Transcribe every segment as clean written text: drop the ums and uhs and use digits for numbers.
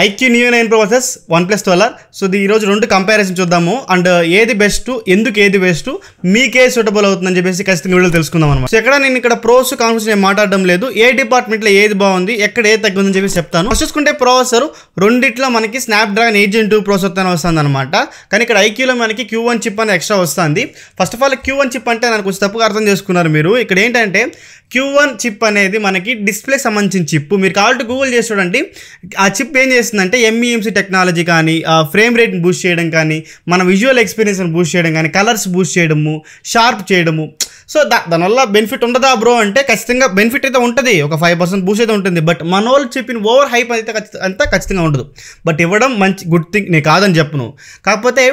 iQOO Neo 9 Pro versus OnePlus 12R. So ఈరోజు రెండు comparison చూద్దాము అండ్ ఏది బెస్ట్, ఎందుకు ఏది బెస్ట్, మీకే సూటబుల్ అవుతుందని చెప్పేసి ఖచ్చితంగా వీడియోలో తెలుసుకుందాం అనమాట. సో నేను ఇక్కడ ప్రోస్ కాన్స్ నేను మాట్లాడడం లేదు, ఏ డిపార్ట్మెంట్లో ఏది బాగుంది, ఎక్కడ ఏది తగ్గుందని చెప్పేసి చెప్తాను. ఫస్ట్ చూసుకుంటే ప్రాసెసర్ రెండిట్లో మనకి స్నాప్డ్రాగన్ 8 Gen 2 ప్రాసెసర్ వస్తుంది అనమాట. కానీ ఇక్కడ iQOOలో మనకి Q1 చిప్ అని ఎక్స్ట్రా వస్తుంది. First of all Q1 chip అంటే నాకు కొంచెం తప్పుగా అర్థం చేసుకున్నారు మీరు. ఇక్కడ ఏంటంటే Q1 చిప్ అనేది మనకి డిస్ప్లే సంబంధించిన చిప్. మీరు కావాలంటే గూగుల్ చేసి చూడండి. ఆ చిప్ ఏం చేస్తుందంటే MEMC టెక్నాలజీ కానీ, ఫ్రేమ్ రేట్ని బూస్ట్ చేయడం కానీ, మన విజువల్ ఎక్స్పీరియన్స్ని బూస్ట్ చేయడం కానీ, కలర్స్ బూస్ట్ చేయడము, షార్ప్ చేయడము. సో దానివల్ల బెనిఫిట్ ఉండదా బ్రో అంటే ఖచ్చితంగా బెనిఫిట్ అయితే ఉంటుంది, ఒక 5% బూస్ట్ అయితే ఉంటుంది. బట్ మన వాళ్ళు చెప్పిన ఓవర్ హైప్ అయితే అంతా ఖచ్చితంగా ఉండదు. బట్ ఇవ్వడం మంచి గుడ్ థింగ్, నేను కాదని చెప్పను. కాకపోతే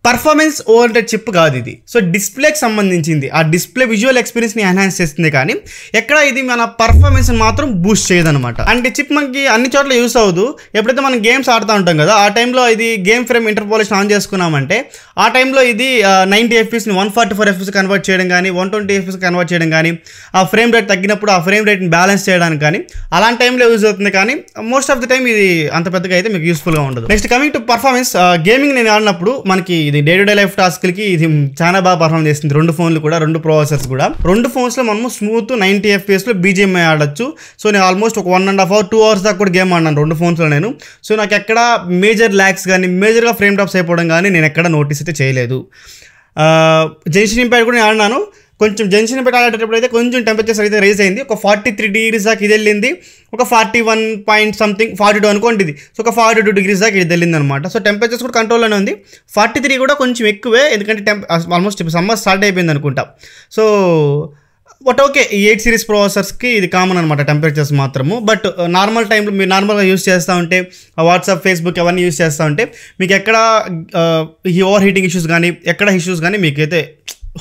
పర్ఫార్మెన్స్ ఓరియంటెడ్ చిప్ కాదు ఇది. సో డిస్ప్లేకి సంబంధించింది, ఆ డిస్ప్లే విజువల్ ఎక్స్పీరియన్స్ని ఎన్హాన్స్ చేస్తుంది, కానీ ఎక్కడ ఇది మన పర్ఫార్మెన్స్ని మాత్రం బూస్ట్ చేయదనమాట. అండ్ ఈ చిప్ మనకి అన్ని చోట్ల యూస్ అవ్వదు. ఎప్పుడైతే మనం గేమ్స్ ఆడుతూ ఉంటాం కదా, ఆ టైంలో ఇది గేమ్ ఫ్రేమ్ ఇంటర్పోలేషన్ ఆన్ చేసుకున్నామంటే ఆ టైంలో ఇది 90 FPSని 144 FPS కన్వర్ట్ చేయడం కానీ, 120 FPS కన్వర్ట్ చేయడం కానీ, ఆ ఫ్రేమ్ రేట్ తగ్గినప్పుడు ఆ ఫ్రేమ్ రేట్ని బ్యాలెన్స్ చేయడానికి కానీ అలాంటి టైంలో యూజ్ అవుతుంది. కానీ మోస్ట్ ఆఫ్ ద టైం ఇది అంత పెద్దగా అయితే మీకు యూస్ఫుల్గా ఉండదు. Next coming to performance, gaming నేను ఆడినప్పుడు మనకి ఇది డే టు డే లైఫ్ టాస్క్లకి ఇది చాలా బాగా పర్ఫార్మ్ చేస్తుంది. రెండు ఫోన్లు కూడా, రెండు ప్రాసెసర్స్ కూడా. రెండు ఫోన్స్లో మనము స్మూత్ 90 FPSలో BGMI ఆడొచ్చు. సో నేను ఆల్మోస్ట్ ఒక 1.5 hour 2 hours దాకా కూడా గేమ్ ఆడినాను రెండు ఫోన్స్లో నేను. సో నాకు ఎక్కడ మేజర్ ల్యాగ్స్ కానీ, మేజర్గా ఫ్రేమ్ డ్రాప్స్ అయిపోవడం కానీ నేను ఎక్కడ నోటీస్ అయితే చేయలేదు. జెన్షన్ ఇంపాక్ట్ కూడా నేను ఆడినాను. కొంచెం జెన్షన్ ఇంపాక్ట్ ఆడేటప్పుడు అయితే కొంచెం టెంపరేచర్స్ అయితే రైజ్ అయింది. ఒక 43 degrees దాకా ఇది వెళ్ళింది. ఒక 41 పాయింట్ సంథింగ్ 42 అనుకోండి ఇది. సో ఒక 42 degrees దాకా ఇది వెళ్ళింది అనమాట. సో టెంపరేచర్స్ కూడా కంట్రోల్లోనే ఉంది. 43 కూడా కొంచెం ఎక్కువే, ఎందుకంటే ఆల్మోస్ట్ సమ్మర్ స్టార్ట్ అయిపోయింది అనుకుంటా. సో బట్ ఓకే, ఈ 8 series ప్రాసెసర్స్కి ఇది కామన్ అనమాట టెంపరేచర్స్ మాత్రము. బట్ నార్మల్ టైంలో మీరు నార్మల్గా యూస్ చేస్తూ ఉంటే, వాట్సాప్, ఫేస్బుక్ అవన్నీ యూస్ చేస్తూ ఉంటే మీకు ఎక్కడ ఈ ఓవర్ హీటింగ్ ఇష్యూస్ కానీ, ఎక్కడ ఇష్యూస్ కానీ మీకైతే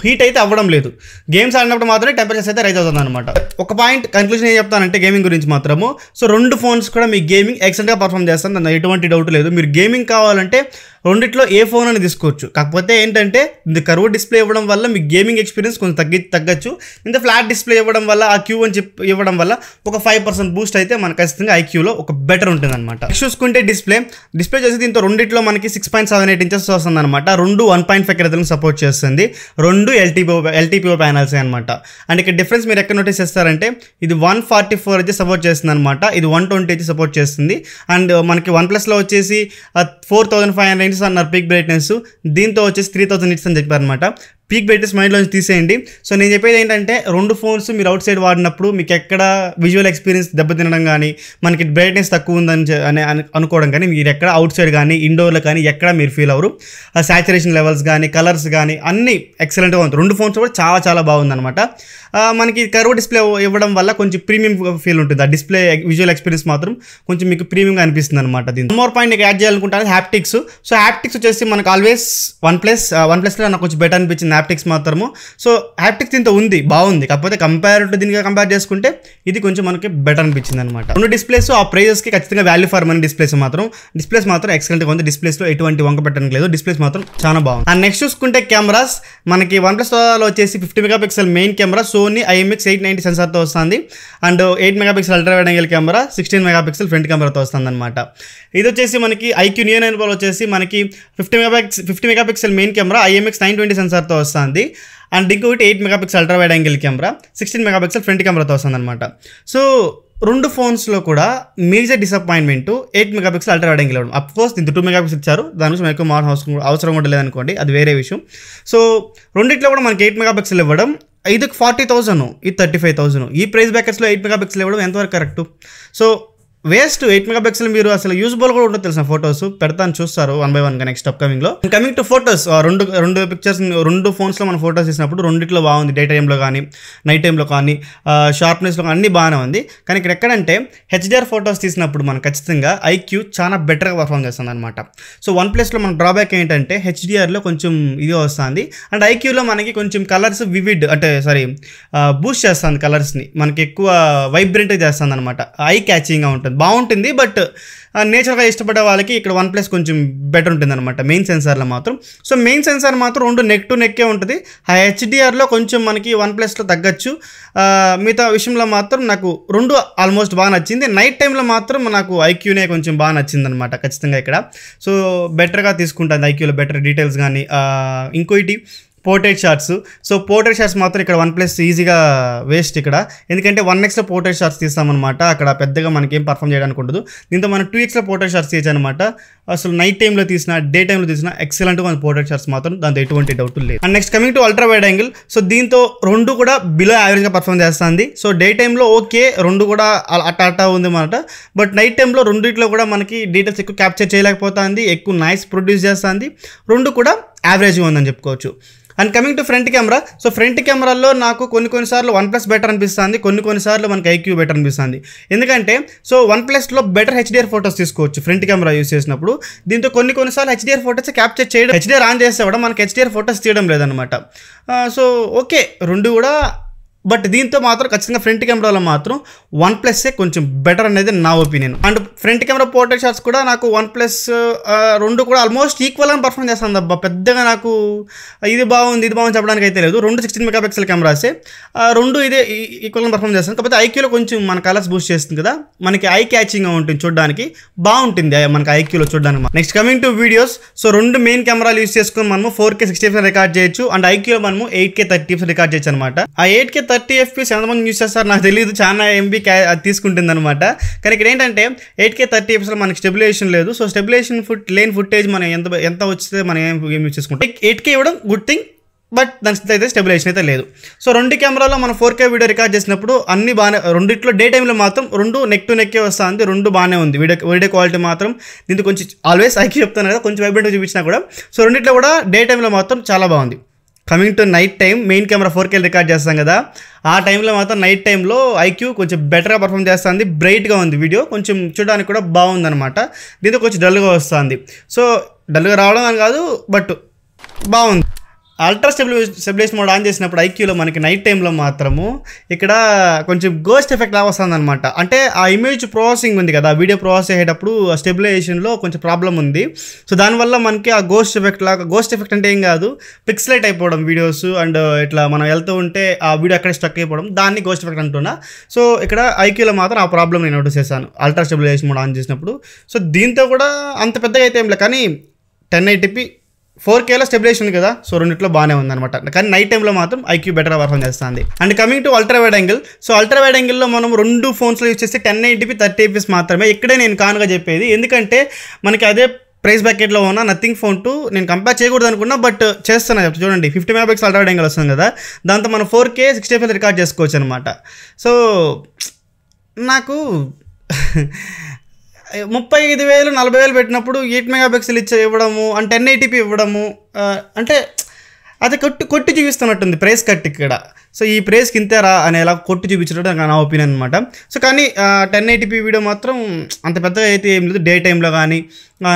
హీట్ అయితే అవ్వడం లేదు. గేమ్స్ ఆడినప్పుడు మాత్రమే టెంపరేచర్స్ అయితే రైజ్ అవుతుంది అనమాట. ఒక పాయింట్ కన్క్లూజన్ ఏం చెప్తానంటే గేమింగ్ గురించి మాత్రము, సో రెండు ఫోన్స్ కూడా మీ గేమింగ్ ఎక్సలెంట్గా పర్ఫామ్ చేస్తాను, దాని ఎటువంటి డౌట్ లేదు. మీరు గేమింగ్ కావాలంటే రెండిట్లో ఏ ఫోన్ అని తీసుకోవచ్చు. కాకపోతే ఏంటంటే ఇది కర్వ్ డిస్ప్లే ఇవ్వడం వల్ల మీ గేమింగ్ ఎక్స్పీరియన్స్ కొంచెం తగ్గచ్చు. ఇంత ఫ్లాట్ డిస్ప్లే ఇవ్వడం వల్ల, ఆ Q1 చిప్ ఇవ్వడం వల్ల ఒక 5% బూస్ట్ అయితే మనకు ఖచ్చితంగా iQOOలో ఒక బెటర్ ఉంటుంది అనమాట. చూసుకుంటే డిస్ప్లే చేసి దీంతో రెండిట్లో మనకి 6.78 inches వస్తుంది అనమాట. రెండు 1.5 రెజల్యూషన్ సపోర్ట్ చేస్తుంది. రెండు LTPO ప్యానల్స్ అనమాట. అండ్ ఇక్కడ డిఫరెన్స్ మీరు ఎక్కడ నోటీస్ చేస్తారంటే ఇది 144 Hz సపోర్ట్ చేస్తుంది అనమాట, ఇది 120 Hz సపోర్ట్ చేస్తుంది. అండ్ మనకి OnePlusలో వచ్చేసి 4500 nits అన్నారు పీక్ బ్రైట్నెస్, దీంతో వచ్చేసి 3000 nits అని చెప్పారు అనమాట. పీక్ బ్రైట్నెస్ మైండ్లోంచి తీసేయండి. సో నేను చెప్పేది ఏంటంటే రెండు ఫోన్స్ మీరు అవుట్ సైడ్ వాడినప్పుడు మీకు ఎక్కడ విజువల్ ఎక్స్పీరియన్స్ దెబ్బతినడం కానీ, మనకి బ్రైట్నెస్ తక్కువ ఉందని అనుకోవడం కానీ, మీరు ఎక్కడ అవుట్ సైడ్ కానీ, ఇండోర్లో కానీ ఎక్కడ మీరు ఫీల్ అవ్వరు. సాచురేషన్ లెవెల్స్ కానీ, కలర్స్ కానీ అన్నీ ఎక్సలెంట్గా ఉంటుంది. రెండు ఫోన్స్ కూడా చాలా చాలా బాగుందన్నమాట. మనకి కర్వ్ డిస్ప్లే ఇవ్వడం వల్ల కొంచెం ప్రీమియం ఫీల్ ఉంటుంది. ఆ డిస్ప్లే విజువల్ ఎక్స్పీరియన్స్ మాత్రం కొంచెం మీకు ప్రీమియంగా అనిపిస్తుంది అనమాట. దీని మోర్ పాయింట్ నేను యాడ్ చేయాలనుకుంటాను హ్యాప్టిక్స్. సో హ్యాప్టిక్స్ వచ్చేసి మనకు ఆల్వేస్ వన్ప్లస్లో నాకు కొంచెం బెటర్ అనిపించింది హ్యాప్టిక్స్ మాత్రము. సో హ్యాప్టిక్స్ దీంతో ఉంది, బాగుంది. కాకపోతే దీనికి కంపేర్ చేసుకుంటే ఇది కొంచెం మనకి బెటర్ అనిపించింది అనమాట. రెండు డిస్ప్లేస్ ఆ ప్రైజెస్కి ఖచ్చితంగా వాల్యూ ఫర్ మనీ డిస్ప్లేస్ మాత్రం ఎక్సలెంట్గా ఉంది. డిస్ప్లేస్లో ఎటువంటి వంక పెట్టడానికి లేదు, డిస్ప్లేస్ మాత్రం చాలా బాగుంది. అండ్ నెక్స్ట్ చూసుకుంటే కెమెరాస్, మనకి OnePlusలో వచ్చేసి 50 MP main camera, Sony IMX890 సెన్సార్తో వస్తుంది. And 8 MP ultra wide angle camera, 16 MP front కెమెరాతో వస్తుంది అనమాట. ఇది వచ్చేసి మనకి iQOO Neo 9 Pro వచ్చేసి మనకి 50 MP మెయిన్ కెమెరా, IMX920 సెన్సార్తో వస్తుంది. అండ్ ఇంకొకటి 8 MP ultra wide angle camera, 16 MP front కెమెరాతో వస్తుంది అనమాట. సో రెండు ఫోన్స్లో కూడా major disappointment 8 MP ultra wide angle ఇవ్వడం. అఫ్కోర్స్ దీంతో 2 MP ఇచ్చారు, దాని నుంచి ఎక్కువ అవసరం కూడా లేదనుకోండి, అది వేరే విషయం. సో రెండిట్లో కూడా మనకి 8 MP ఇవ్వడం, ఇదికి 40,000, ఇది 35,000. ఈ ప్రైస్ బ్యాకెట్స్లో 8 MP ఇవ్వడం ఎంతవరకు కరెక్ట్? So waste. 8 MP మీరు అసలు యూజ్బుల్ కూడా ఉండదు తెలిసిన. ఫొటోస్ పెడతాను, చూస్తారు 1 by 1 నెక్స్ట్ అప్కమింగ్లో. కమింగ్ టు ఫొటోస్, రెండు పిక్చర్స్ రెండు ఫోన్స్లో మనం ఫొటోస్ తీసినప్పుడు రెండిట్లో బాగుంది. డే టైంలో కానీ, నైట్ టైంలో కానీ, షార్ప్నెస్లో కానీ అన్నీ బాగానే ఉంది. కానీ ఇక్కడ ఎక్కడంటే HDR ఫొటోస్ తీసినప్పుడు మనం ఖచ్చితంగా iQOO చాలా బెటర్గా పర్ఫామ్ చేస్తుంది అనమాట. సో OnePlusలో మన డ్రాబ్యాక్ ఏంటంటే HDRలో కొంచెం ఇది వస్తుంది. అండ్ iQOOలో మనకి కొంచెం కలర్స్ వివిడ్ బూస్ట్ చేస్తుంది, కలర్స్ని మనకి ఎక్కువ వైబ్రెంట్గా చేస్తుంది అనమాట. ఐ క్యాచింగ్గా ఉంటుంది, బాగుంటుంది. బట్ నేచర్గా ఇష్టపడే వాళ్ళకి ఇక్కడ వన్ ప్లస్ కొంచెం బెటర్ ఉంటుంది అనమాట మెయిన్ సెన్సార్లో మాత్రం. సో మెయిన్ సెన్సార్ మాత్రం రెండు నెక్ టు నెక్కే ఉంటుంది. ఆ హెచ్డిఆర్లో కొంచెం మనకి వన్ ప్లస్లో తగ్గచ్చు. మిగతా విషయంలో మాత్రం నాకు రెండు ఆల్మోస్ట్ బాగా నచ్చింది. నైట్ టైంలో మాత్రం నాకు ఐక్యూనే కొంచెం బాగా నచ్చింది అనమాట ఖచ్చితంగా ఇక్కడ. సో బెటర్గా తీసుకుంటుంది ఐక్యూలో, బెటర్ డీటెయిల్స్ కానీ. ఇంకోటి portrait shots. So portrait shots మాత్రం ఇక్కడ వన్ ప్లస్ ఈజీగా వేస్ట్ ఇక్కడ, ఎందుకంటే 1xలో పోర్ట్రేట్ షాట్స్ తీస్తామన్నమాట. అక్కడ పెద్దగా మనకి ఏం పర్ఫామ్ చేయడానికి ఉండదు. దీంతో మనం 2xలో పోర్ట్రేట్ షాట్స్ తీయచ్చు అనమాట. అసలు నైట్ టైంలో తీసిన, డే టైంలో తీసిన ఎక్సలెంట్గా మన పోర్ట్రేట్ షాట్స్ మాత్రం దాంతో ఎటువంటి డౌట్ లేదు. And next coming to ultra wide angle. So దీంతో రెండు కూడా బిలో యావరేజ్గా పర్ఫామ్ చేస్తుంది. సో డే టైంలో ఓకే, రెండు కూడా అట్టా ఉంది అనమాట. బట్ నైట్ టైంలో రెండిట్లో కూడా మనకి డీటెయిల్స్ ఎక్కువ క్యాప్చర్ చేయలేకపోతుంది, ఎక్కువ నాయిస్ ప్రొడ్యూస్ చేస్తుంది. రెండు కూడా యావరేజ్గా ఉందని చెప్పుకోవచ్చు. And coming to front camera. So front కెమెరాలో నాకు కొన్నిసార్లు వన్ ప్లస్ బెటర్ అనిపిస్తుంది, కొన్నిసార్లు మనకి ఐక్యూ బెటర్ అనిపిస్తుంది. ఎందుకంటే సో వన్ ప్లస్లో బెటర్ హెచ్డిఆర్ ఫోటోస్ తీసుకోవచ్చు ఫ్రంట్ కెమెరా యూస్ చేసినప్పుడు. దీంతో కొన్నిసార్లు హెచ్డిఆర్ ఫోటోస్ క్యాప్చర్ చేయడం, హెచ్డిఆర్ ఆన్ చేస్తే కూడా మనకి హెచ్డిఆర్ ఫోటోస్ తీయడం లేదనమాట. సో ఓకే రెండు కూడా, బట్ దీంతో మాత్రం ఖచ్చితంగా ఫ్రంట్ కెమెరాలో మాత్రం వన్ ప్లస్సే కొంచెం బెటర్ అనేది నా opinion. And front camera portrait shots కూడా నాకు వన్ ప్లస్ రెండు కూడా ఆల్మోస్ట్ ఈక్వల్ అని పర్ఫామ్ చేస్తుంది అబ్బా. పెద్దగా నాకు ఇది బాగుంది చెప్పడానికి అయితే లేదు. రెండు 16 మెగాపిక్సెల్ కెమెరాసే, రెండు ఇదే ఈక్వల్ అని పర్ఫామ్ చేస్తుంది. కాకపోతే ఐక్యూలో కొంచెం మన కలర్స్ బూస్ట్ చేస్తుంది కదా, మనకి ఐ క్యాచింగ్గా ఉంటుంది, చూడడానికి బాగుంటుంది మనకి ఐక్యూలో చూడడానికి. Next coming to videos. So రెండు మెయిన్ కెమెరాలు యూస్ చేసుకుని మనము 4K 60 FPS రికార్డ్ చేయొచ్చు. అండ్ ఐక్యూలో మనము 8K 30 FPS రికార్డ్ చేయొచ్చు అనమాట. ఆ 8K 30 FPS ఎంతమంది యూస్ చేస్తారు నాకు తెలియదు, చాలా ఎంబీ తీసుకుంటుంది అనమాట. కానీ ఇక్కడ ఏంటంటే 8K 30 FPSలో మనకి స్టెబిలైజేషన్ లేదు. సో స్టెబిలైజేషన్ లేని ఫుటేజ్ మనం ఎంత వచ్చితే మనం ఏం యూస్ చేసుకుంటాం. 8K ఇవ్వడం గుడ్ థింగ్, బట్ దానికి అయితే స్టెబిలైజేషన్ అయితే లేదు. సో రెండు కెమెరాలో మనం 4K వీడియో రికార్డ్ చేసినప్పుడు అన్ని బాగానే, రెండిట్లో డే టైంలో మాత్రం రెండు నెక్ టు నెక్కే వస్తుంది, రెండు బాగానే ఉంది. వీడియో క్వాలిటీ మాత్రం దీంతో కొంచెం ఆల్వేస్ ఐక్యూ చెప్తాను కదా, కొంచెం వైబ్రెంట్ చూపించినా కూడా. సో రెండిట్లో కూడా డే టైంలో మాత్రం చాలా బాగుంది. Coming to night time, main camera 4K record చేస్తాం కదా, ఆ టైంలో మాత్రం నైట్ టైంలో ఐక్యూ కొంచెం బెటర్గా పర్ఫామ్ చేస్తుంది, బ్రైట్గా ఉంది వీడియో, కొంచెం చూడడానికి కూడా బాగుందనమాట. దీంతో కొంచెం డల్గా వస్తుంది. సో డల్గా రావడం అని కాదు, బట్ బాగుంది. అల్ట్రా స్టెబిలైజేషన్ మోడ్ ఆన్ చేసినప్పుడు ఐక్యూలో మనకి నైట్ టైంలో మాత్రము ఇక్కడ కొంచెం గోస్ట్ ఎఫెక్ట్ లాగా వస్తుంది అనమాట. అంటే ఆ ఇమేజ్ ప్రాసెసింగ్ ఉంది కదా, వీడియో ప్రాసెస్ అయ్యేటప్పుడు స్టెబిలైజేషన్లో కొంచెం ప్రాబ్లం ఉంది. సో దానివల్ల మనకి ఆ గోస్ట్ ఎఫెక్ట్ లాగా, గోస్ట్ ఎఫెక్ట్ అంటే ఏం కాదు, పిక్సలైట్ అయిపోవడం వీడియోస్, అండ్ ఇట్లా మనం వెళ్తూ ఉంటే ఆ వీడియో అక్కడే స్టక్ అయిపోవడం, దాన్ని గోస్ట్ ఎఫెక్ట్ అంటున్నా. సో ఇక్కడ ఐక్యూలో మాత్రం ఆ ప్రాబ్లం నేను నోటీస్ చేశాను అల్ట్రా స్టెబిలైజేషన్ మోడ్ ఆన్ చేసినప్పుడు. సో దీంతో కూడా అంత పెద్దగా అయితే ఏం లేదు, కానీ 1080p 4Kలో స్టెబిలైజేషన్ ఉంది కదా, సో రెండిట్లో బాగానే ఉందన్నమాట. కానీ నైట్ టైంలో మాత్రం ఐక్యూ బెటర్గా పర్ఫామ్ చేస్తుంది. And coming to ultra wide angle. So ultra wide యాంగిల్లో మనం రెండు ఫోన్స్లో యూజ్ చేస్తే 1080p 30 FPS మాత్రమే. ఇక్కడే నేను కానుగా చెప్పేది, ఎందుకంటే మనకి అదే ప్రైస్ బ్యాకెట్లో ఉన్న నథింగ్ ఫోన్ 2 నేను కంపేర్ చేయకూడదు అనుకున్నా, బట్ చేస్తున్నా. చూడండి 50 మెగాపిక్సెల్ అల్ట్రా వైడ్ యాంగిల్ వస్తుంది కదా, దాంతో మనం 4K 60 FPS రికార్డ్ చేసుకోవచ్చు అనమాట. సో నాకు 35,000 40,000 పెట్టినప్పుడు 8 మెగాపిక్సెల్ ఇవ్వడము, అండ్ 1080p ఇవ్వడము, అంటే అది కొట్టి చూపిస్తున్నట్టుంది ప్రైస్ కట్ ఇక్కడ. సో ఈ ప్రైస్కి ఇంతేరా అనేలా కొట్టి చూపించడం నా ఒపీనియన్ అనమాట. సో కానీ 1080p వీడియో మాత్రం అంత పెద్దగా అయితే ఏం లేదు. డే టైంలో కానీ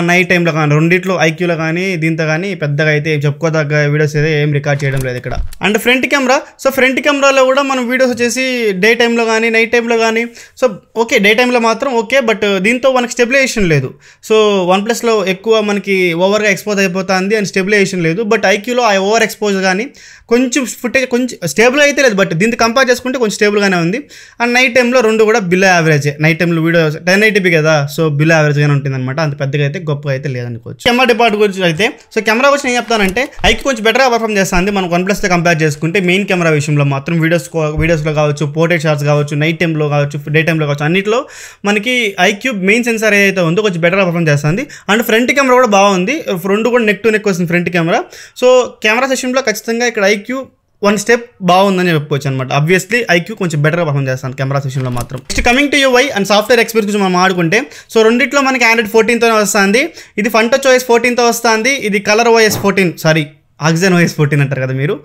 నైట్ టైంలో కానీ రెండిట్లో ఐక్యూలో కానీ దీంతో కానీ పెద్దగా అయితే చెప్పుకోదగ్గ వీడియోస్ అయితే ఏం రికార్డ్ చేయడం లేదు ఇక్కడ. And front camera. So front కెమెరాలో కూడా మనం వీడియోస్ వచ్చేసి డే టైంలో కానీ నైట్ టైంలో కానీ, సో ఓకే డే టైంలో మాత్రం ఓకే, బట్ దీంతో మనకి స్టెబిలైజేషన్ లేదు. సో వన్ ప్లస్లో ఎక్కువ మనకి ఓవర్గా ఎక్స్పోజ్ అయిపోతుంది అండ్ స్టెబిలైజేషన్ లేదు. బట్ ఐక్యూలో ఆ ఓవర్ ఎక్స్పోజ్ కానీ కొంచెం ఫుటేజ్ కొంచెం స్టేబుల్ అయితే లేదు, బట్ దీంతో కంపేర్ చేసుకుంటే కొంచెం స్టేబుల్గానే ఉంది. అండ్ నైట్ టైంలో రెండు కూడా బిలో యావరేజ్. నైట్ టైంలో వీడియో 1080p కదా, సో బిలో యావరేజ్గానే ఉంటుంది అనమాట, అంత పెద్దగా అయితే గొప్పగా అయితే లేదనుకోవచ్చు. కెమెరా డిపార్ట్ గురించి అయితే, సో కెమెరా గురించి నేను చెప్తానంటే ఐక్యూ కొంచెం బెటర్గా పర్ఫామ్ చేస్తుంది మనం వన్ ప్లస్తో కంపేర్ చేసుకుంటే. మెయిన్ కెమెరా విషయంలో మాత్రం వీడియోస్లో కావచ్చు, పోర్ట్రేట్ షాట్స్ కావచ్చు, నైట్ టైంలో కావచ్చు, డే టైంలో కావచ్చు, అన్నింటిలో మనకి ఐక్యూ మెయిన్ సెన్సార్ ఏదైతే ఉందో కొంచెం బెటర్గా పర్ఫామ్ చేస్తుంది. అండ్ ఫ్రంట్ కెమెరా కూడా బాగుంది, రెండు కూడా నెక్ టు నెక్ వస్తుంది ఫ్రంట్ కెమెరా. సో కెమెరా సెషన్లో ఖచ్చితంగా ఇక్కడ ఐక్యూ వన్ స్టెప్ బాగుందని చెప్పుకోవచ్చు అనమాట. ఆబ్వియస్లీ ఐక్యూ కొంచెం బెటర్గా పర్ఫామ్ చేస్తాను కెమెరా సెషన్లో మాత్రం. Next coming to UI and software experience గురించి మనం ఆడుకుంటే, సో రెండిట్లో మనకి Android 14తోనే వస్తుంది. ఇది FunTouch OS 14తో వస్తుంది. ఇది ColorOS 14, సారీ OxygenOS 14 అంటారు కదా మీరు,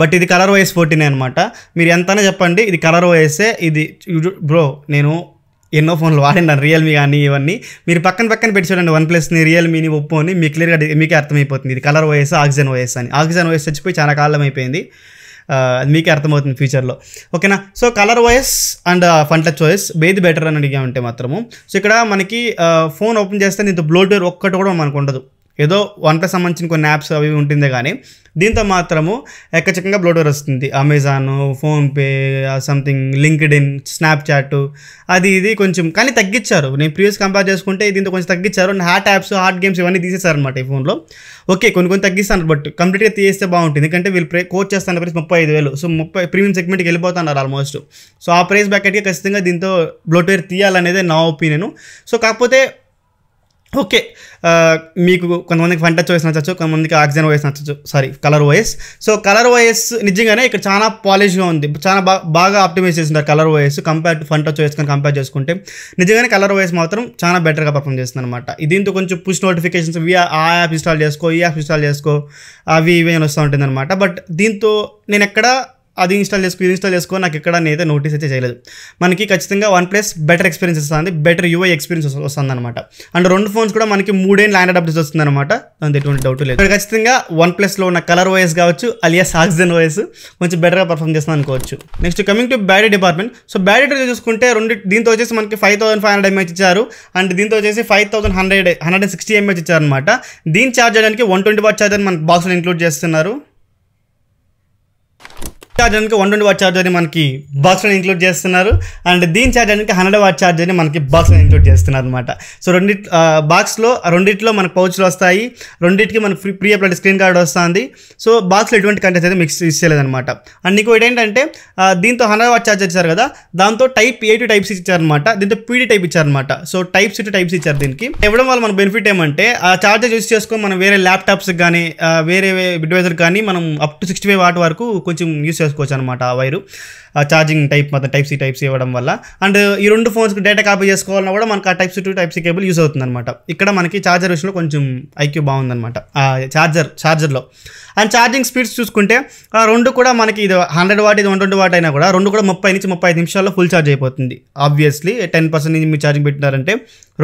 బట్ ఇది ColorOS 14 అనమాట. మీరు ఎంతనే చెప్పండి, ఇది ColorOS. ఇది బ్రో నేను ఎన్నో ఫోన్లు వాడినాను, రియల్మీ కానీ ఇవన్నీ మీరు పక్కన పెట్టి చూడండి, వన్ ప్లస్ని, రియల్మీని, ఒప్పోని, మీకు క్లియర్గా మీకే అర్థమైపోతుంది ఇది ColorOS OxygenOS అని. OxygenOS చచ్చిపోయి చాలా కాలం అయిపోయింది. అది మీకే అర్థమవుతుంది ఫ్యూచర్లో. ఓకేనా. So colour voice and fun touch voice ఏది బెటర్ అని అడిగామంటే మాత్రము, సో ఇక్కడ మనకి ఫోన్ ఓపెన్ చేస్తే దీంతో బ్లోటూర్ ఒక్కటి కూడా మనకు ఉండదు. ఏదో OnePlus సంబంధించిన కొన్ని యాప్స్ అవి ఉంటుందే కానీ దీంతో మాత్రము ఎక్కచక్కగా బ్లోటూర్ వస్తుంది. Amazon, PhonePe, something LinkedIn, Snapchat అది ఇది కొంచెం కానీ తగ్గించారు. నేను ప్రీవియస్ కంపేర్ చేసుకుంటే దీంతో కొంచెం తగ్గించారు. హాట్ యాప్స్, హాట్ గేమ్స్ ఇవన్నీ తీసేశారనమాట ఈ ఫోన్లో. ఓకే కొన్ని తీస్తాను, బట్ కంప్లీట్గా తీస్తే బాగుంటుంది. ఎందుకంటే వీళ్ళు కోచ్ చేస్తున్న ప్రైస్ 35,000. సో ప్రీమియం సెగ్మెంట్కి వెళ్ళిపోతున్నారు ఆల్మోస్ట్. సో ఆ ప్రైస్ బ్యాకెట్కి ఖచ్చితంగా దీంతో బ్లోటూర్ తీయాలనేదే నా ఒపీనియన్. సో కాకపోతే ఓకే మీకు కొంతమందికి ఫన్ టచ్ వాయిస్ నచ్చచ్చు, కొంతమందికి ఆక్సిజన్ వాయిస్ నచ్చచ్చు, colour voice. So colour voice నిజంగానే ఇక్కడ చాలా పాలిష్గా ఉంది, చాలా బాగా ఆప్టిమైజ్ చేస్తున్నారు colour voice compare to fun touch voice కానీ కంపేర్ చేసుకుంటే నిజంగానే కలర్ వాయిస్ మాత్రం చాలా బెటర్గా పర్ఫామ్ చేస్తుంది అనమాట. దీంతో కొంచెం పుష్ నోటిఫికేషన్స్ ఆ యాప్ ఇన్స్టాల్ చేసుకో, ఈ యాప్ ఇన్స్టాల్ చేసుకో, అవి ఇవి అని వస్తూ ఉంటుంది అనమాట. బట్ దీంతో నేను ఎక్కడ అది ఇన్స్టాల్ చేసుకో నాకు ఎక్కడ నేనైతే నోటీస్ అయితే చేయలేదు. మనకి ఖచ్చితంగా OnePlus బెటర్ ఎక్స్పీరియన్స్ వస్తుంది, బెటర్ UI ఎక్స్పీరియన్స్ వస్తుంది అనమాట. అండ్ రెండు ఫోన్స్ కూడా మనకి 3 ఏళ్ళ ల్యాండ్ అప్డేట్స్ వస్తుంది అనమాట, దాంతో ఎటువంటి డౌట్ లేదు. ఇక్కడ ఖచ్చితంగా OnePlusలో ఉన్న కలర్ వాయిస్ కావచ్చు అలియాస్ ఆక్సిజన్ వాయిస్ కొంచెం బెటర్గా పర్ఫామ్ చేస్తుంది అనుకోవచ్చు. Next coming to battery department. So battery చూసుకుంటే దీంతో వచ్చేసి మనకి 5500 mAh ఇచ్చారు, అండ్ దీంతో వచ్చేసి 5160 mAh ఇచ్చారు అనమాట. దీన్ని ఛార్జ్ చేయడానికి 120 వాట్ ఛార్జర్ మనకి బాక్స్లో ఇంక్లూడ్ చేస్తున్నారు. ఛార్జర్కి 120 వాట్ ఛార్జర్ని మనకి బాక్స్లో ఇంక్లూడ్ చేస్తున్నారు, అండ్ దీని ఛార్జర్కి 100 వాట్ ఛార్జర్ని మనకి బాక్స్లో ఇంక్లూడ్ చేస్తున్నారు అనమాట. సో రెండిట్లో మనకు పౌచ్లు వస్తాయి, రెండింటికి మనకు ప్రీ అప్లైడ్ స్క్రీన్ కార్డ్ వస్తుంది. సో బాక్స్లో ఎటువంటి కంటెంట్స్ అయితే మిక్స్ ఇచ్చేలేదనమాట. అండ్ ఇంకోటి ఏంటంటే దీంతో 100 వాట్ ఛార్జర్ ఇచ్చారు కదా, దాంతో Type A to Type C ఇచ్చారనమాట, దీంతో PD టైప్ ఇచ్చారనమాట. So Type C to Type C ఇచ్చారు. దీనికి ఇవ్వడం వల్ల మన బెనిఫిట్ ఏమంటే ఆ ఛార్జర్ యూస్ చేసుకొని మనం వేరే ల్యాప్టాప్స్కి కానీ వేరే డివైజర్కి కానీ మనం అప్ టు 65 వాట్ వరకు కొంచెం యూస్ చేసుకోవచ్చు అనమాట. ఆ వైరు ఛార్జింగ్ టైప్ మొత్తం Type C ఇవ్వడం వల్ల. అండ్ ఈ రెండు ఫోన్స్కి డేటా కాపీ చేసుకోవాలన్నా కూడా మనకు ఆ Type C to Type C cable use అవుతుంది అనమాట. ఇక్కడ మనకి ఛార్జర్ విషయంలో కొంచెం ఐక్యూ బాగుందన్నమాట ఛార్జర్లో. అండ్ ఛార్జింగ్ స్పీడ్స్ చూసుకుంటే రెండు కూడా మనకి ఇది 100 వాట్ ఇది 120 వాట్ అయినా కూడా రెండు కూడా 30 నుంచి 35 నిమిషాల్లో ఫుల్ ఛార్జ్ అయిపోతుంది. ఆబ్వియస్లీ 10% నుంచి మీరు ఛార్జింగ్ పెట్టినారంటే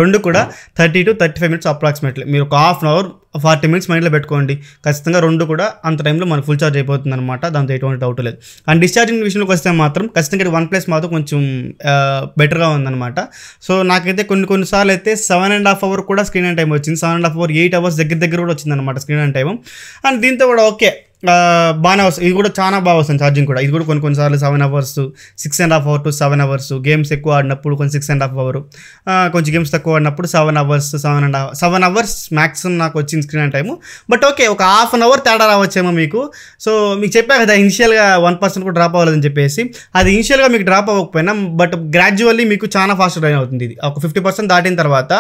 రెండు కూడా 30 to 35 minutes అప్రాక్సిమేట్లీ. మీరు ఒక హాఫ్ అన్ అవర్ 40 minutes మైండ్లో పెట్టుకోండి, ఖచ్చితంగా రెండు కూడా అంత టైంలో మనకు ఫుల్ ఛార్జ్ అయిపోతుంది అనమాట, దాంతో ఎటువంటి డౌట్ లేదు. అండ్ డిశ్చార్జింగ్ విషయంలోకి వస్తే మాత్రం ఖచ్చితంగా OnePlus మాత్రం కొంచెం బెటర్గా ఉందన్నమాట. సో నాకైతే కొన్నిసార్లు అయితే 7.5 hours కూడా స్క్రీన్ టైం వచ్చింది, 7.5 hours 8 hours దగ్గర కూడా వచ్చిందనమాట స్క్రీన్ టైం. అండ్ దీంతో కూడా ఓకే బాగానే వస్తుంది, ఇది కూడా చాలా బాగా వస్తుంది ఛార్జింగ్ కూడా. ఇది కూడా కొన్నిసార్లు 7 hours 6.5 hours to 7 hours, games ఎక్కువ ఆడినప్పుడు కొంచెం 6.5 hours, కొంచెం గేమ్స్ తక్కువ ఆడినప్పుడు 7 hours 7 hours మ్యాక్సిమం నాకు వచ్చింది స్క్రీన్ టైము. బట్ ఓకే ఒక హాఫ్ అన్ అవర్ తేడా రావచ్చేమో మీకు. సో మీకు చెప్పా కదా ఇనిషియల్గా 1% కూడా డ్రాప్ అవ్వలేదని చెప్పేసి, అది ఇనిషియల్గా మీకు డ్రాప్ అవ్వకపోయినా బట్ గ్రాడ్యువల్లీ మీకు చాలా ఫాస్ట్ డైన్ అవుతుంది. ఇది ఒక 50% దాటిన తర్వాత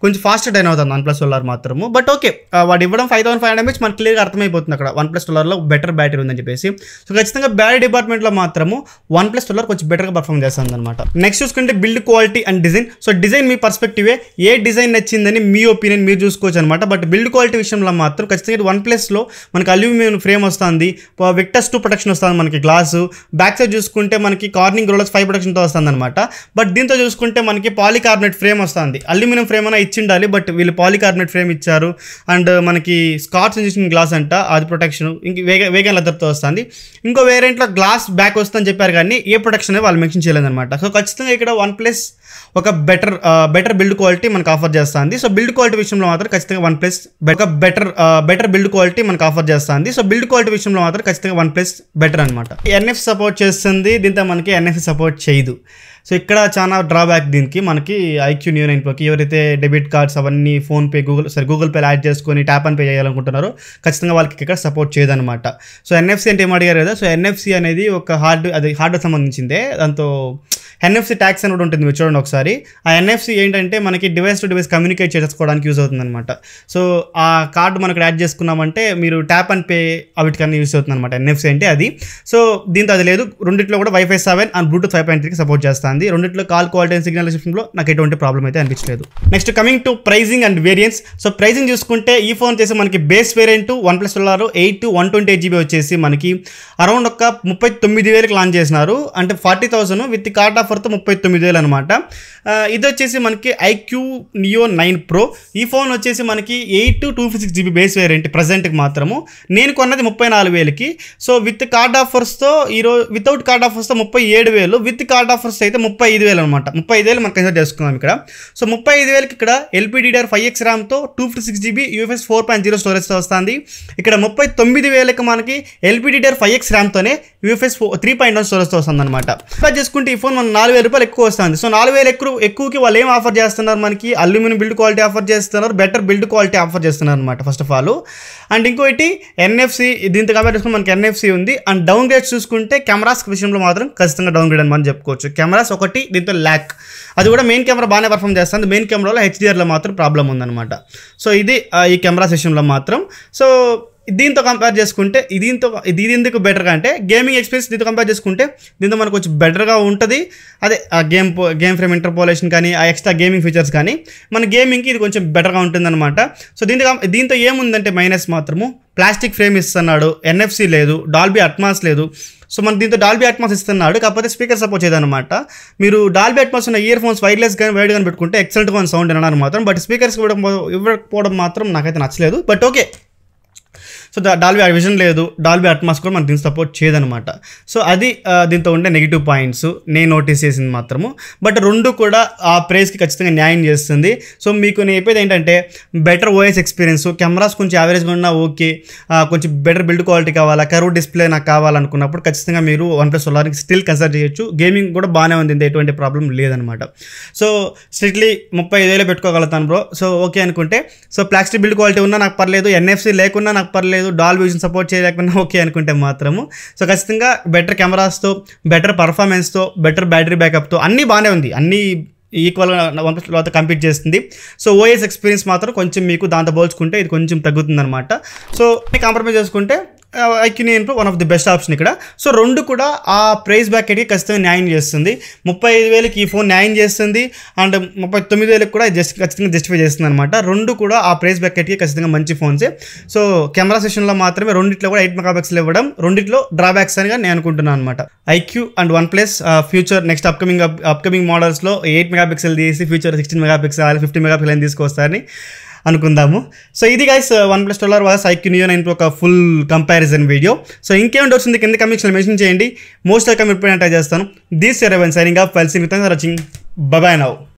కొంచెం ఫాస్ట్ డైన్ అవుతుంది OnePlus సోలార్ మాత్రము. బట్ ఓకే వాడు ఇవ్వడం 5500 mAh మనకు క్లియర్గా అర్థమైపోతుంది అక్కడ OnePlus సోలార్ బెటర్ బ్యాటరీ ఉందని చెప్పేసి. సో ఖచ్చితంగా బ్యాటరీ డిపార్ట్మెంట్లో మాత్రము OnePlus సోలార్ కొంచెం బెటర్గా పర్ఫామ్ చేస్తుంది అనమాట. నెక్స్ట్ చూసుకుంటే build quality and design. So design మీ పర్స్పెక్టివే, ఏ డిజైన్ నచ్చిందని మీ ఒపీనియన్ మీరు చూసుకోవచ్చు అనమాట. బట్ బిల్డ్ క్వాలిటీ విషయంలో మాత్రం ఖచ్చితంగా OnePlusలో మనకి అల్యూమినియం ఫ్రేమ్ వస్తుంది, Victus 2 ప్రొటెక్షన్ వస్తుంది, మనకి గ్లాసు బ్యాక్ సైడ్ చూసుకుంటే మనకి కార్నింగ్ రోలర్స్ 5 ప్రొటెక్షన్తో వస్తుంది అనమాట. బట్ దీంతో చూసుకుంటే మనకి పాలికార్బోనేట్ ఫ్రేమ్ వస్తుంది. అల్యూమినియం ఫ్రేమ్ అయినా ఇచ్చిండాలి, బట్ వీళ్ళు పాలికార్బోనేట్ ఫ్రేమ్ ఇచ్చారు. అండ్ మనకి స్కాచ్ ఇంజెక్షన్ గ్లాస్ అంట, అది ప్రొటెక్షన్ ఇంక వేగన్ లెదర్తో వస్తుంది. ఇంకో వేరియంట్లో గ్లాస్ బ్యాక్ వస్తుందని చెప్పారు కానీ ఏ ప్రొటెక్షన్ వాళ్ళు మెన్షన్ చేయలేదన్నమాట. సో ఖచ్చితంగా ఇక్కడ OnePlus ఒక బెటర్ బిల్డ్ క్వాలిటీ మనకు ఆఫర్ చేస్తుంది. సో బిల్డ్ క్వాలిటీ విషయంలో మాత్రం ఖచ్చితంగా OnePlus ఒక బెటర్ బిల్డ్ క్వాలిటీ మనకు ఆఫర్ చేస్తుంది. సో బిల్డ్ క్వాలిటీ విషయంలో మాత్రం ఖచ్చితంగా OnePlus బెటర్ అనమాట. NFC సపోర్ట్ చేస్తుంది, దీంతో మనకి NFC సపోర్ట్ చేయదు. సో ఇక్కడ చాలా డ్రాబ్యాక్ దీనికి. మనకి iQOO Neo 9 Proకి ఎవరైతే డెబిట్ కార్డ్స్ అవన్నీ ఫోన్పే గూగుల్ పేలో యాడ్ చేసుకొని ట్యాప్ అండ్ పే చేయాలనుకుంటున్నారో ఖచ్చితంగా వాళ్ళకి ఇక్కడ సపోర్ట్ చేయదన్నమాట. సో NFC అంటే ఏం అడిగారు కదా, సో NFC అనేది ఒక హార్డ్వేర్ సంబంధించిందే. దాంతో NFC ట్యాక్స్ అని కూడా ఉంటుంది, మీరు చూడండి ఒకసారి. ఆ NFC ఏంటంటే మనకి డివైస్ టు డివైస్ కమ్యూనికేట్ చేసుకోవడానికి యూజ్ అవుతుంది అనమాట. సో ఆ కార్డు మనకు యాడ్ చేసుకున్నామంటే మీరు ట్యాప్ అండ్ పే వాటికన్నా యూజ్ అవుతుంది అనమాట NFC అంటే అది. సో దీంతో అది లేదు. రెండిట్లో కూడా Wi-Fi 7 అండ్ Bluetooth 5.3కి సపోర్ట్ చేస్తాను. వస్తుంది. రెండిట్లో కాల్ క్వాలిటీ అండ్ సిగ్నల్ రిసెప్షన్లో నాకు ఎటువంటి ప్రాబ్లం అయితే అనిపించలేదు. Next coming to pricing and variants. So pricing చూసుకుంటే ఈ ఫోన్ వచ్చేసి మనకి బేస్ వేరియంట్ OnePlus 8 128GB వచ్చేసి మనకి అరౌండ్ ఒక 39,000కి లాంచ్ చేసినారు. అంటే 40,000 విత్ కార్డ్ ఆఫర్తో 39,000 అనమాట. ఇది వచ్చేసి మనకి IQ Neo 9 Pro. ఈ ఫోన్ వచ్చేసి మనకి 8 256GB బేస్ వేరియంట్ ప్రజెంట్కి మాత్రము. నేను కొన్నది 34,000కి. సో విత్ కార్డ్ ఆఫర్స్తో ఈరోజు వితౌట్ కార్డ్ ఆఫర్స్తో 37,000, విత్ కార్డ్ ఆఫర్స్ అయితే 35,000 అనమాట. 35,000 మనం కన్సిడర్ చేసుకున్నాం ఇక్కడ. సో 35,000కి ఇక్కడ LPDDR5X ర్యామ్తో 256GB UFS 4.0 స్టోరేజ్తో వస్తుంది. ఇక్కడ 39,000కి మనకి LPDDR5X ర్యామ్తోనే UFS 3.1 స్టోరేజ్తో వస్తుంది అనమాట. ఇలా చేసుకుంటే ఈ ఫోన్ మనం 4,000 రూపాయలు ఎక్కువ వస్తుంది. సో 4,000 ఎక్కువకి వాళ్ళు ఏం ఆఫర్ చేస్తున్నారు, మనకి అల్యూమినియం బిల్డ్ క్వాలిటీ ఆఫర్ చేస్తున్నారు, బెటర్ బిల్డ్ క్వాలిటీ ఆఫర్ చేస్తున్నారు అనమాట ఫస్ట్ ఆఫ్ ఆల్. అండ్ ఇంకోటి NFC, దీంతో కంపేర్ చేసుకుంటే మనకి NFC ఉంది. అండ్ డౌన్ గ్రేడ్స్ చూసుకుంటే కెమెరాస్ విషయంలో మాత్రం ఖచ్చితంగా డౌన్ గ్రేడ్ అని మనం చెప్పుకోవచ్చు. కెమెరాస్ ఒకటి, దీంతో ల్యాక్, అది కూడా మెయిన్ కెమెరా బాగానే పర్ఫామ్ చేస్తుంది. మెయిన్ కెమెరాలో HDRలో మాత్రం ప్రాబ్లం ఉందన్నమాట. సో ఇది ఈ కెమెరాస్ విషయంలో మాత్రం. సో దీంతో కంపేర్ చేసుకుంటే ఇది ఎందుకు బెటర్గా అంటే గేమింగ్ ఎక్స్పీరియన్స్ దీంతో కంపేర్ చేసుకుంటే దీంతో మనకు కొంచెం బెటర్గా ఉంటుంది. అదే ఆ గేమ్ ఫ్రేమ్ ఇంటర్పోలేషన్ కానీ ఆ ఎక్స్ట్రా గేమింగ్ ఫీచర్స్ కానీ మన గేమింగ్కి ఇది కొంచెం బెటర్గా ఉంటుందన్నమాట. సో దీంతో ఏముందంటే మైనస్ మాత్రము ప్లాస్టిక్ ఫ్రేమ్ ఇస్తున్నాడు, NFC లేదు, డాల్బీ అట్మాస్ లేదు. సో మన దీంతో డాల్బీ అట్మాస్ ఇస్తున్నాడు, కాకపోతే స్పీకర్ సపోర్ట్ చేయదన్నమాట. మీరు డాల్బీ అట్మాస్ ఉన్న ఇయర్ ఫోన్స్ వైర్లెస్ కానీ వైడ్ కానీ పెట్టుకుంటే ఎక్సలెంట్గా సౌండ్ వినడానికి మాత్రం, బట్ స్పీకర్స్ ఇవ్వకపోవడం మాత్రం నాకైతే నచ్చలేదు. But okay, so Dolby vision లేదు, డాల్బీ అట్మాస్ కూడా మనకు దీన్ని సపోర్ట్ చేయదనమాట. సో అది దీంతో ఉండే నెగిటివ్ పాయింట్స్ నేను నోటీస్ చేసింది మాత్రము. బట్ రెండు కూడా ఆ ప్రైస్కి ఖచ్చితంగా న్యాయం చేస్తుంది. సో మీకు నేను చెప్పేది ఏంటంటే బెటర్ OS ఎక్స్పీరియన్స్, కెమెరాస్ కొంచెం యావరేజ్గా ఉన్నా ఓకే, కొంచెం బెటర్ బిల్డ్ క్వాలిటీ కావాలా, కర్వ్ డిస్ప్లే నాకు కావాలనుకున్నప్పుడు ఖచ్చితంగా మీరు OnePlus 9 స్టిల్ కన్సిడర్ చేయొచ్చు. గేమింగ్ కూడా బాగానే ఉంది, ఎటువంటి ప్రాబ్లం లేదనమాట. సో స్ట్రిక్ట్లీ 35,000 పెట్టుకోగలుగుతాను బ్రో. సో ఓకే అనుకుంటే, సో ప్లాస్టిక్ బిల్డ్ క్వాలిటీ ఉన్నా నాకు పర్లేదు, NFC లేకున్నా నాకు పర్లేదు, డాల్బీ విజన్ సపోర్ట్ చేయలేకపోయినా ఓకే అనుకుంటే మాత్రము. సో ఖచ్చితంగా బెటర్ కెమెరాస్తో, బెటర్ పర్ఫార్మెన్స్తో, బెటర్ బ్యాటరీ బ్యాకప్తో అన్నీ బాగానే ఉంది, అన్నీ ఈక్వల్గా OnePlus కంపీట్ చేస్తుంది. సో OS ఎక్స్పీరియన్స్ మాత్రం కొంచెం మీకు దాంతో పోల్చుకుంటే ఇది కొంచెం తగ్గుతుంది అనమాట. సో కాంప్రమైజ్ చేసుకుంటే IQ Neo Pro one of the best option ఇక్కడ. సో రెండు కూడా ఆ ప్రైస్ బ్రాకెట్కి ఖచ్చితంగా న్యాయం చేస్తుంది. 35,000కి ఈ ఫోన్ న్యాయం చేస్తుంది, అండ్ 39,000కి కూడా ఖచ్చితంగా జస్టిఫై చేస్తుంది అనమాట. రెండు కూడా ఆ ప్రైస్ బ్రాకెట్కి ఖచ్చితంగా మంచి ఫోన్సే. సో కెమెరా సెషన్లో మాత్రమే రెండిట్లో కూడా 8 మెగాపిక్సెల్ ఇవ్వడం రెండిట్లో డ్రాబ్యాక్స్ అని నేను అనుకుంటున్నాను అనమాట. IQ and OnePlus future next upcoming మోడల్స్లో 8 మెగాపిక్సెల్ తీసి ఫ్యూచర్ 16 మెగాపిక్సెల్ 50 మెగాపిక్సెల్ అని తీసుకొస్తారని అనుకుందాము. సో ఇది guys OnePlus 12 versus IQ Neo 9 Pro ఒక ఫుల్ కంపారిజన్ వీడియో. సో ఇంకేం డౌట్స్ ఉంది కింద కమెంట్స్లో మెన్షన్ చేయండి. మోస్ట్ వెల్కమ్ ఎప్పుడైనా ట్రై చేస్తాను. దిస్ ఇయర్ సైనింగ్ ఆఫ్, ఫైల్ సింగ్, thanks for watching, bye bye now.